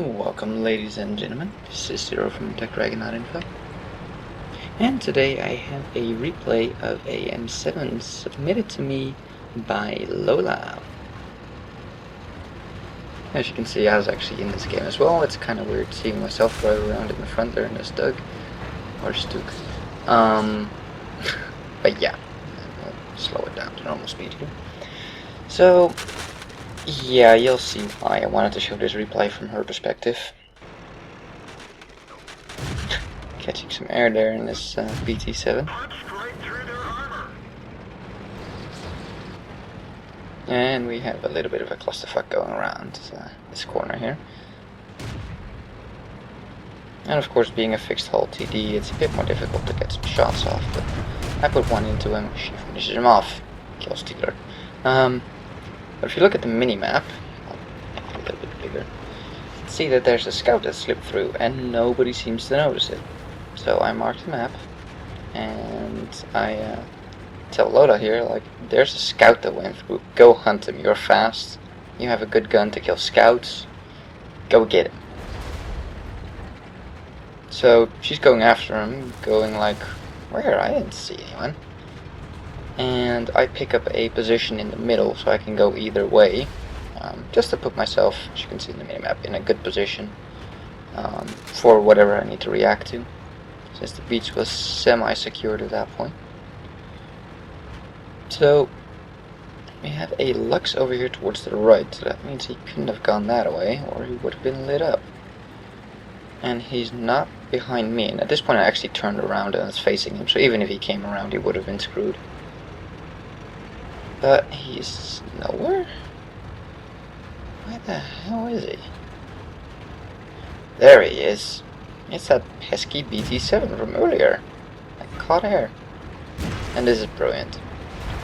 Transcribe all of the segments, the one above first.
Welcome, ladies and gentlemen. This is Zero from Techdragon.info, and today I have a replay of AM7 submitted to me by LolaG. As you can see, I was actually in this game as well. It's kind of weird seeing myself drive around in the front there in a Stug or Stuk. But yeah, I'll slow it down to normal speed here. So yeah, you'll see why I wanted to show this replay from her perspective. Catching some air there in this BT7. And we have a little bit of a clusterfuck going around this corner here. And of course, being a fixed hull TD, it's a bit more difficult to get some shots off, but I put one into him, she finishes him off. Kill stealer. But if you look at the mini-map, a little bit bigger, see that there's a scout that slipped through and nobody seems to notice it. So I marked the map and I tell LolaG here, like, there's a scout that went through, go hunt him, you're fast, you have a good gun to kill scouts, go get him. So she's going after him, going like, where? I didn't see anyone. And I pick up a position in the middle so I can go either way, just to put myself, as you can see in the minimap, in a good position for whatever I need to react to, since the beach was semi-secured at that point. So we have a Lux over here towards the right, so that means he couldn't have gone that way or he would have been lit up. And he's not behind me, and at this point I actually turned around and was facing him, so even if he came around he would have been screwed. But he's nowhere? Where the hell is he? There he is. It's that pesky BT7 from earlier. I caught air. And this is brilliant.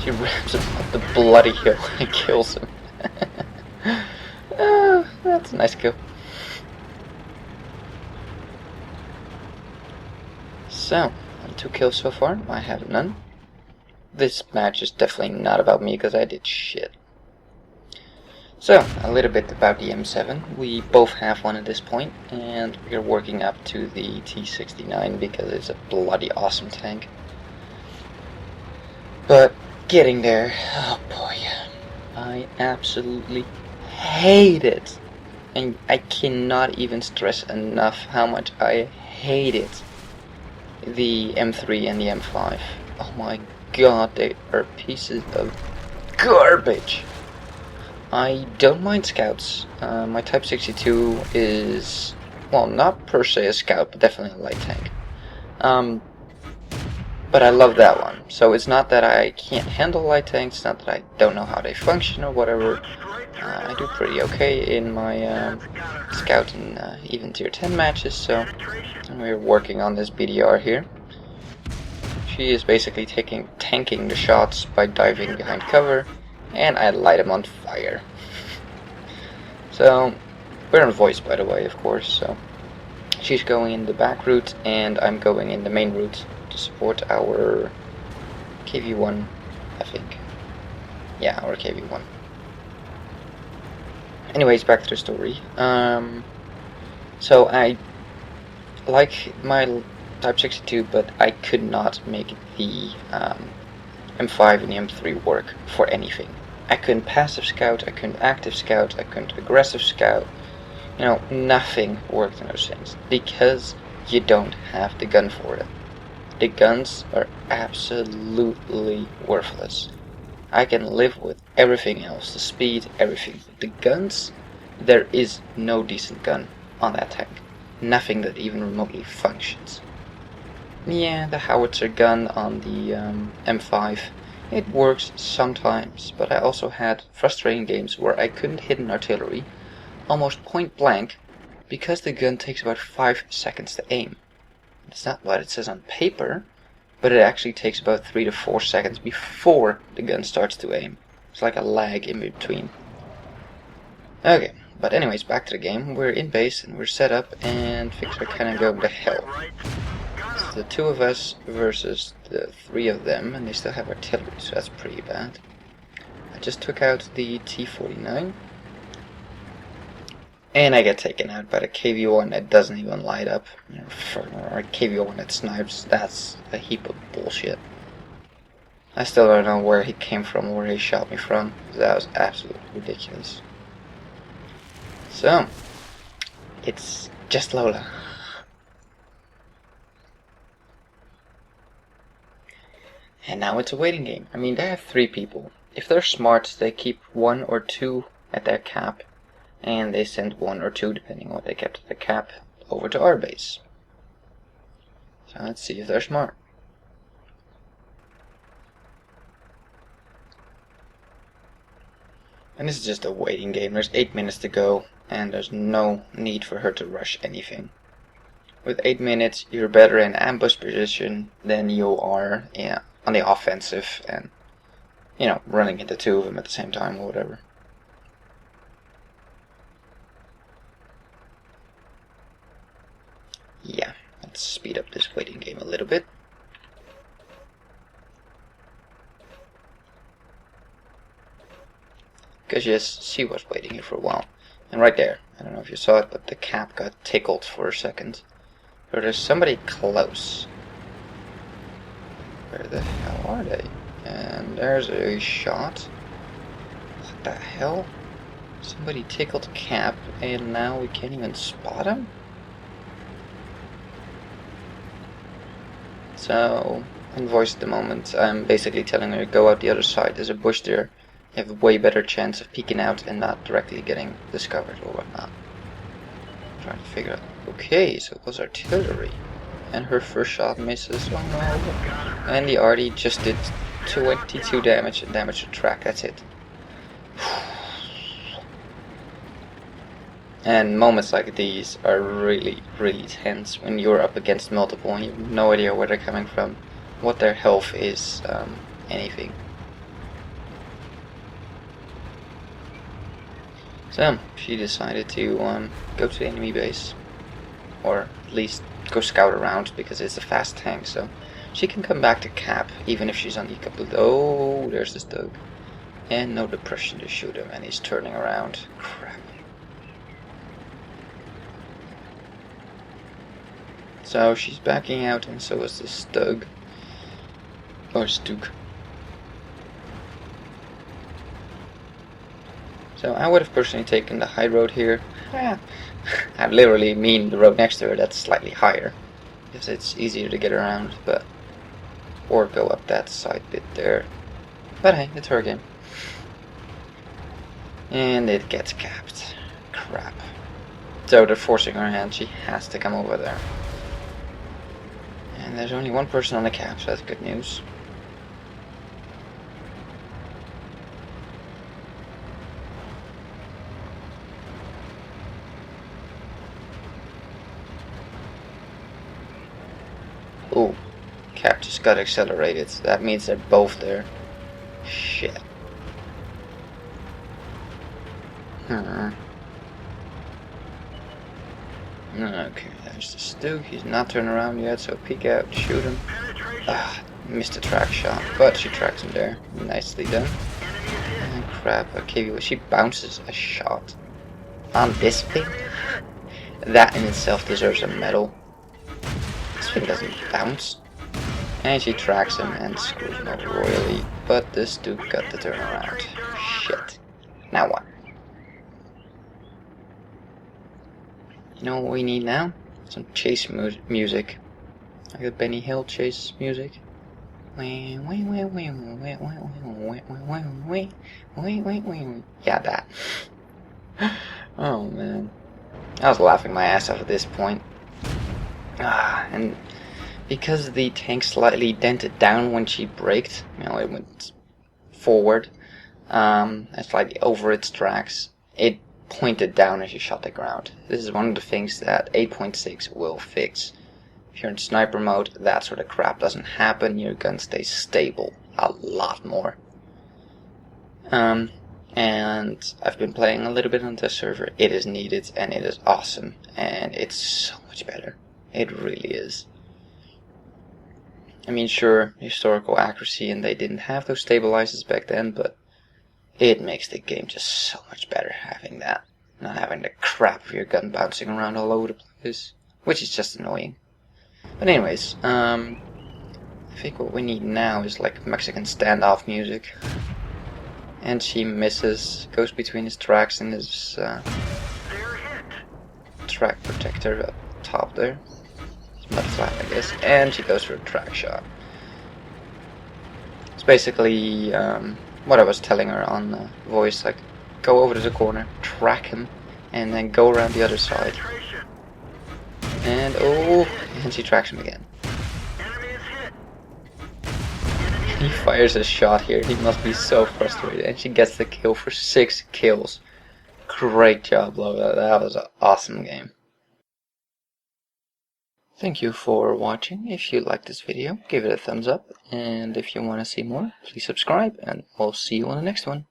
She ramps him up the bloody hill and kills him. Oh, that's a nice kill. So, 2 kills so far. I have none. This match is definitely not about me because I did shit. So, a little bit about the M7. We both have one at this point, and we're working up to the T69 because it's a bloody awesome tank. But getting there, oh boy, I absolutely hate it. And I cannot even stress enough how much I hate it. The M3 and the M5. Oh my god, they are pieces of garbage. I don't mind scouts. My Type 62 is, well, not per se a scout, but definitely a light tank. But I love that one. So it's not that I can't handle light tanks, it's not that I don't know how they function or whatever. I do pretty okay in my scout and even tier 10 matches, so we're working on this BDR here. She is basically tanking the shots by diving behind cover, and I light him on fire. So, we're on voice, by the way, of course, so she's going in the back route, and I'm going in the main route to support our KV-1, I think. Yeah, our KV-1. Anyways, back to the story. So I like my Type 62, but I could not make the M5 and the M3 work for anything. I couldn't passive scout, I couldn't active scout, I couldn't aggressive scout. You know, nothing worked in those things because you don't have the gun for it. The guns are absolutely worthless. I can live with everything else, the speed, everything. The guns, there is no decent gun on that tank. Nothing that even remotely functions. Yeah, the howitzer gun on the M5, it works sometimes, but I also had frustrating games where I couldn't hit an artillery almost point blank because the gun takes about 5 seconds to aim. It's not what it says on paper, but it actually takes about 3 to 4 seconds before the gun starts to aim. It's like a lag in between. Okay, but anyways, back to the game. We're in base and we're set up and things are kinda going to hell. It's the 2 of us versus the 3 of them, and they still have artillery, so that's pretty bad. I just took out the T-49. And I get taken out by the KV-1 that doesn't even light up. Or KV-1 that snipes. That's a heap of bullshit. I still don't know where he came from, where he shot me from. That was absolutely ridiculous. So, it's just Lola. And now it's a waiting game. I mean, they have 3 people. If they're smart, they keep 1 or 2 at their cap, and they send 1 or 2, depending on what they kept at the cap, over to our base. So let's see if they're smart. And this is just a waiting game. There's 8 minutes to go, and there's no need for her to rush anything. With 8 minutes, you're better in ambush position than you are on the offensive and, you know, running into 2 of them at the same time or whatever. Yeah, let's speed up this waiting game a little bit. Because yes, she was waiting here for a while. And right there, I don't know if you saw it, but the cap got tickled for a second. So there's somebody close. Where the hell are they? And there's a shot. What the hell? Somebody tickled cap and now we can't even spot him? So, in voice at the moment, I'm basically telling her, go out the other side, there's a bush there. You have a way better chance of peeking out and not directly getting discovered or whatnot. I'm trying to figure out. Okay, so it was artillery. And her first shot misses. Oh no. And the arty just did 22 damage and damage to track, that's it. And moments like these are really, really tense when you're up against multiple and you have no idea where they're coming from, what their health is, anything. So, she decided to go to the enemy base, or at least go scout around, because it's a fast tank, so she can come back to cap, even if she's uncapable. Oh, there's this dog. And no depression to shoot him, and he's turning around. Crap. So, she's backing out, and so is this Stug. Or Stug. So I would have personally taken the high road here. I literally mean the road next to her that's slightly higher, because it's easier to get around, but or go up that side bit there. But hey, it's her game. And it gets capped. Crap. So they're forcing her hand, she has to come over there. And there's only 1 person on the cap, so that's good news. Ooh, cap just got accelerated. That means they're both there. Shit. Okay, there's the Stu. He's not turned around yet, so peek out, shoot him. Ah, missed a track shot, but she tracks him there. Nicely done. And crap, okay, she bounces a shot on this thing. That in itself deserves a medal. This thing doesn't bounce. And she tracks him and screws him over royally, but this dude got the turnaround. Shit. Now what? You know what we need now? Some chase music. Like the Benny Hill chase music. Yeah, that. Oh man. I was laughing my ass off at this point. And because the tank slightly dented down when she braked, you know, it went forward, and slightly over its tracks, it pointed down as you shot the ground. This is one of the things that 8.6 will fix. If you're in sniper mode, that sort of crap doesn't happen. Your gun stays stable a lot more. And I've been playing a little bit on this server. It is needed, and it is awesome, and it's so much better. It really is. I mean, sure, historical accuracy, and they didn't have those stabilizers back then, but it makes the game just so much better having that. not having the crap of your gun bouncing around all over the place, which is just annoying. But anyways, I think what we need now is like Mexican standoff music. And she misses, goes between his tracks and his track protector up top there. It's mud flat, I guess, and she goes for a track shot. It's basically what I was telling her on voice, like go over to the corner, track him, and then go around the other side. And oh, and she tracks him again. He fires a shot here, he must be so frustrated, and she gets the kill for 6 kills. Great job, Lola, that was an awesome game. Thank you for watching. If you liked this video, give it a thumbs up, and if you want to see more, please subscribe, and we'll see you on the next one.